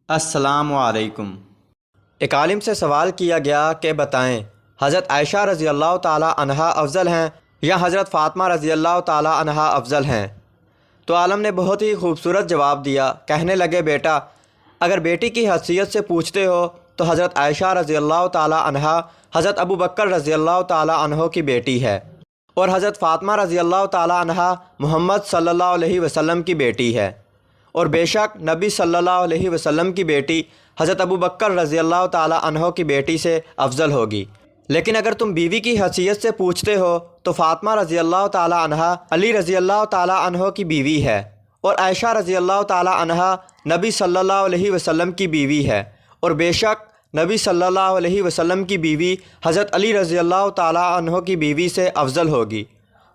السلام علیکم۔ ایک عالم سے سوال کیا گیا کہ بتائیں حضرت عائشہ رضی اللہ تعالی عنہا افضل ہیں یا حضرت فاطمہ رضی اللہ تعالی عنہا افضل ہیں؟ تو عالم نے بہت ہی خوبصورت جواب دیا۔ کہنے لگے بیٹا، اگر بیٹی کی حیثیت سے پوچھتے ہو تو حضرت عائشہ رضی اللہ تعالی عنہا حضرت ابو بکر رضی اللہ تعالی عنہ کی بیٹی ہے، اور حضرت فاطمہ رضی اللہ تعالی عنہا محمد صلی اللہ علیہ وسلم کی بیٹی ہے، اور بے شک نبی صلی اللہ علیہ وسلم کی بیٹی حضرت ابو بکر رضی اللہ تعالی عنہ کی بیٹی سے افضل ہوگی۔ لیکن اگر تم بیوی کی حیثیت سے پوچھتے ہو تو فاطمہ رضی اللہ تعالی عنہا علی رضی اللہ تعالی عنہ کی بیوی ہے، اور عائشہ رضی اللہ تعالی عنہا نبی صلی اللہ علیہ وسلم کی بیوی ہے، اور بے شک نبی صلی اللہ علیہ وسلم کی بیوی حضرت علی رضی اللہ تعالی عنہ کی بیوی سے افضل ہوگی۔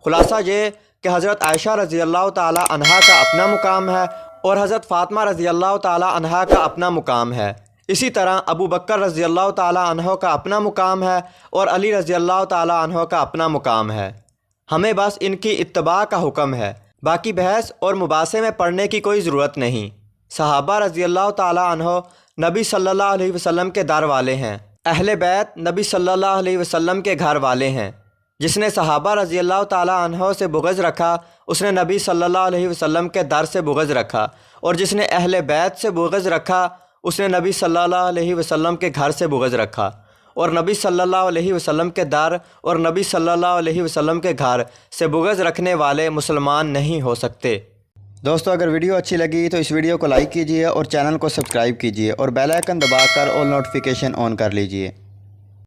خلاصہ یہ کہ حضرت عائشہ رضی اللہ تعالی عنہا کا اپنا مقام ہے اور حضرت فاطمہ رضی اللہ تعالی عنہا کا اپنا مقام ہے۔ اسی طرح ابو بکر رضی اللہ تعالی عنہ کا اپنا مقام ہے اور علی رضی اللہ تعالی عنہ کا اپنا مقام ہے۔ ہمیں بس ان کی اتباع کا حکم ہے، باقی بحث اور مباحثے میں پڑھنے کی کوئی ضرورت نہیں۔ صحابہ رضی اللہ تعالی عنہ نبی صلی اللہ علیہ وسلم کے در والے ہیں، اہل بیت نبی صلی اللہ علیہ وسلم کے گھر والے ہیں۔ جس نے صحابہ رضی اللہ تعالی عنہ سے بغض رکھا اس نے نبی صلی اللہ علیہ وسلم کے در سے بغض رکھا، اور جس نے اہل بیت سے بغض رکھا اس نے نبی صلی اللہ علیہ وسلم کے گھر سے بغض رکھا، اور نبی صلی اللہ علیہ وسلم کے در اور نبی صلی اللہ علیہ وسلم کے گھر سے بغض رکھنے والے مسلمان نہیں ہو سکتے۔ دوستو، اگر ویڈیو اچھی لگی تو اس ویڈیو کو لائک کیجئے اور چینل کو سبسکرائب کیجئے اور بیل آئیکن دبا کر آل نوٹیفیکیشن آن کر لیجئے۔